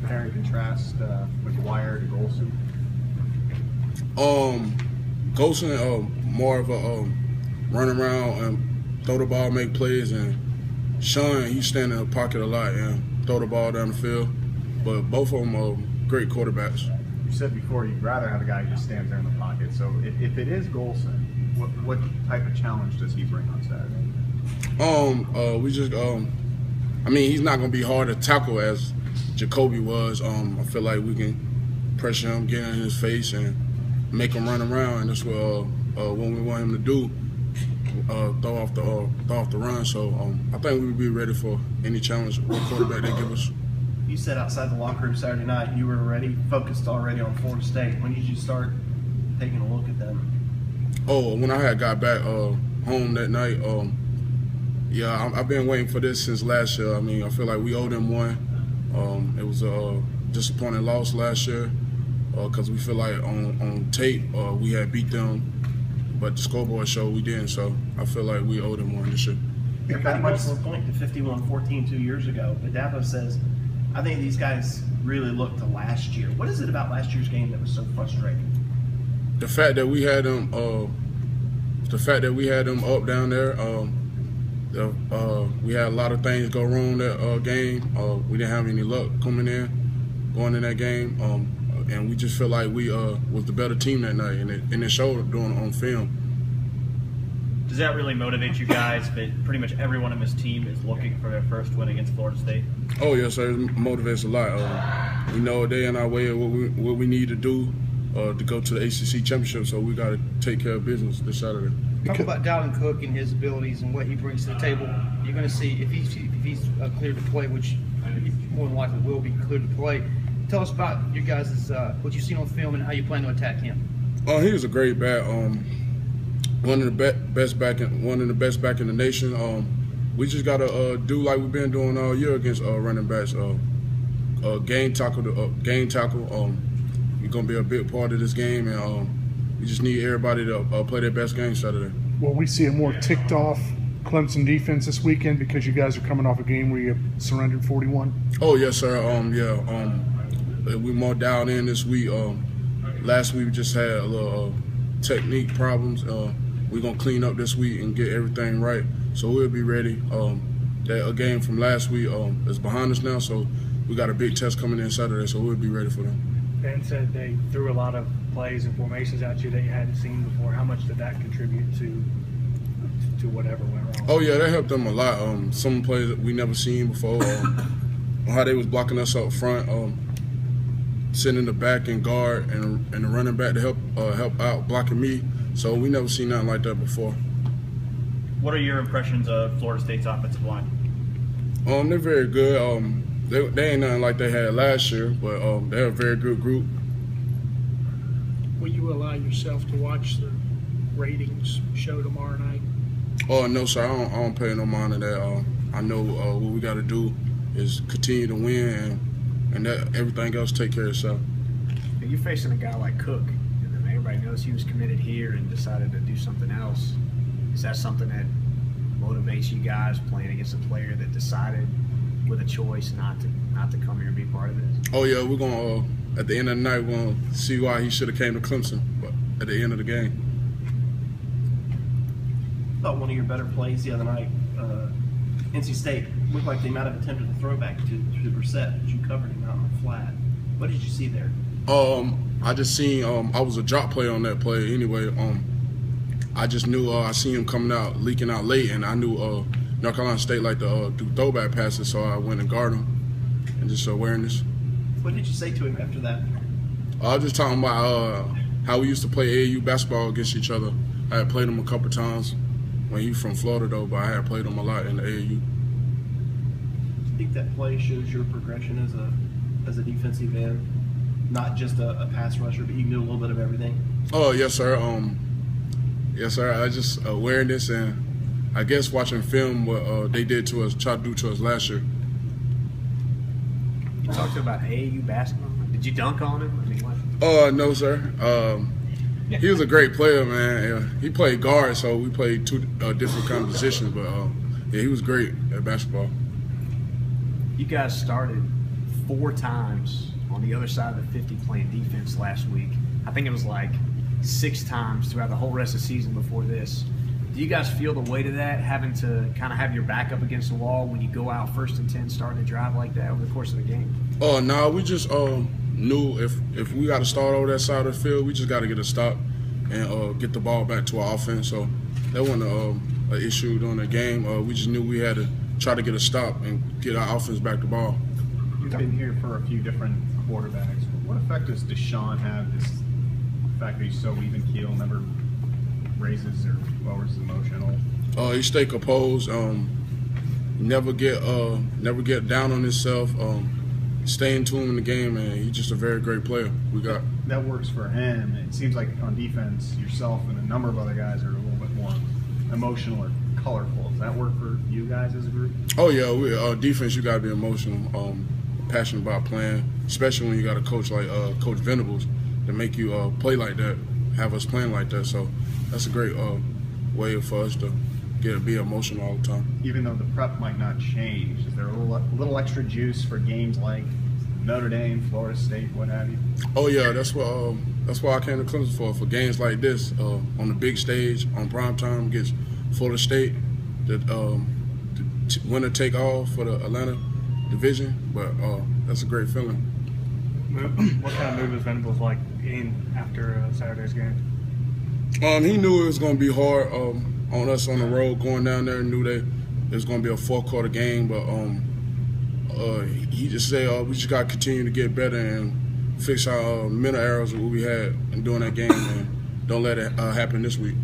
compare and contrast McGuire to Golson? Golson more of a run around and throw the ball, make plays, and Sean, he stand in the pocket a lot and throw the ball down the field. But both of them are great quarterbacks. You said before you'd rather have a guy who just stands there in the pocket. So if it is Golson, what type of challenge does he bring on Saturday? We just I mean, he's not gonna be hard to tackle as Jacoby was. I feel like we can pressure him, get in his face, and make him run around, and that's what we want him to do. Throw off the run. So I think we would be ready for any challenge or quarterback they give us. You said outside the locker room Saturday night you were focused already on Florida State. When did you start taking a look at them? Oh, when I had got back home that night. Yeah, I've been waiting for this since last year. I mean, I feel like we owed them one. It was a disappointing loss last year because we feel like on tape we had beat them, but the scoreboard showed we didn't. So I feel like we owed them one this year. You're pretty much to the point to 51-14 2 years ago. But Dabo says, I think these guys really look to last year. What is it about last year's game that was so frustrating? The fact that we had them, up down there. We had a lot of things go wrong that game. We didn't have any luck going in that game, and we just feel like we was the better team that night, and it showed doing on film. Does that really motivate you guys that pretty much everyone on this team is looking for their first win against Florida State? Oh, yes, sir. It motivates a lot. We know they're in our way of what we need to do to go to the ACC championship, so we got to take care of business this Saturday. Talk about Dalvin Cook and his abilities and what he brings to the table. You're going to see if he's cleared to play, which he more than likely will be cleared to play. Tell us about your guys' what you've seen on film and how you plan to attack him. He was a great back. One of the best back in the nation. We just gotta do like we've been doing all year against running backs. Game tackle. We're gonna be a big part of this game, and we just need everybody to play their best game Saturday. Will we see a more ticked off Clemson defense this weekend because you guys are coming off a game where you surrendered 41? Oh yes, sir. We more dialed in this week. Last week we just had a little technique problems. We're going to clean up this week and get everything right, so we'll be ready. That game from last week is behind us now, so we got a big test coming in Saturday, so we'll be ready for them. Ben said they threw a lot of plays and formations at you that you hadn't seen before. How much did that contribute to whatever went wrong? Oh, yeah, that helped them a lot. Some plays that we never seen before, how they was blocking us up front, sitting in the back and guard and the running back to help out blocking me. So we never seen nothing like that before. What are your impressions of Florida State's offensive line? They're very good. They ain't nothing like they had last year, but they're a very good group. Will you allow yourself to watch the ratings show tomorrow night? Oh, no, sir. I don't pay no mind to that. I know what we got to do is continue to win, and that everything else take care of itself. You're facing a guy like Cook. Everybody knows he was committed here and decided to do something else. Is that something that motivates you guys playing against a player that decided with a choice not to come here and be part of this? Oh yeah, we're gonna at the end of the night we're gonna see why he should have came to Clemson, but at the end of the game. I thought one of your better plays the other night, NC State looked like they might have attempted a throwback to Brissett, but you covered him out on the flat. What did you see there? I just seen I was a drop play on that play anyway. I just knew I seen him coming out, leaking out late, and I knew North Carolina State like to do throwback passes, so I went and guarded him and just awareness. What did you say to him after that? I was just talking about how we used to play AAU basketball against each other. I had played him a couple times when he was from Florida though, but I had played him a lot in the AAU. Do you think that play shows your progression as a defensive end? Not just a pass rusher, but you can do a little bit of everything? Oh, yes, sir. Yes, sir. I just awareness and I guess watching film what they did to us, tried to do to us last year. You talked about AAU basketball. Did you dunk on him? I mean, what? No, sir. He was a great player, man. He played guard, so we played two different kind of positions. But yeah, he was great at basketball. You guys started 4 times on the other side of the 50 playing defense last week. I think it was like 6 times throughout the whole rest of the season before this. Do you guys feel the weight of that, having to kind of have your back up against the wall when you go out 1st and 10 starting to drive like that over the course of the game? No, we just knew if we got to start over that side of the field, we just got to get a stop and get the ball back to our offense. So that wasn't an issue during the game. We just knew we had to try to get a stop and get our offense back the ball. You've been here for a few different quarterbacks. What effect does Deshaun have, this fact that he's so even keel, never raises or lowers his emotional? He stay composed. Never get down on himself. Stay in tune in the game, and he's just a very great player. That works for him. It seems like on defense, yourself and a number of other guys are a little bit more emotional or colorful. Does that work for you guys as a group? Oh yeah, defense, you got to be emotional, passionate about playing, especially when you got a coach like Coach Venables to make you play like that, have us playing like that. So that's a great way for us to be emotional all the time. Even though the prep might not change, is there a little extra juice for games like Notre Dame, Florida State, what have you? Oh yeah, that's why I came to Clemson for games like this, on the big stage, on prime time against Florida State, the winner take all for the Atlanta division. But that's a great feeling. What kind of move was Venables like after Saturday's game? He knew it was going to be hard on us on the road going down there. Knew that it was going to be a 4-quarter game, but he just said we just got to continue to get better and fix our mental errors that we had in doing that game, and don't let it happen this week.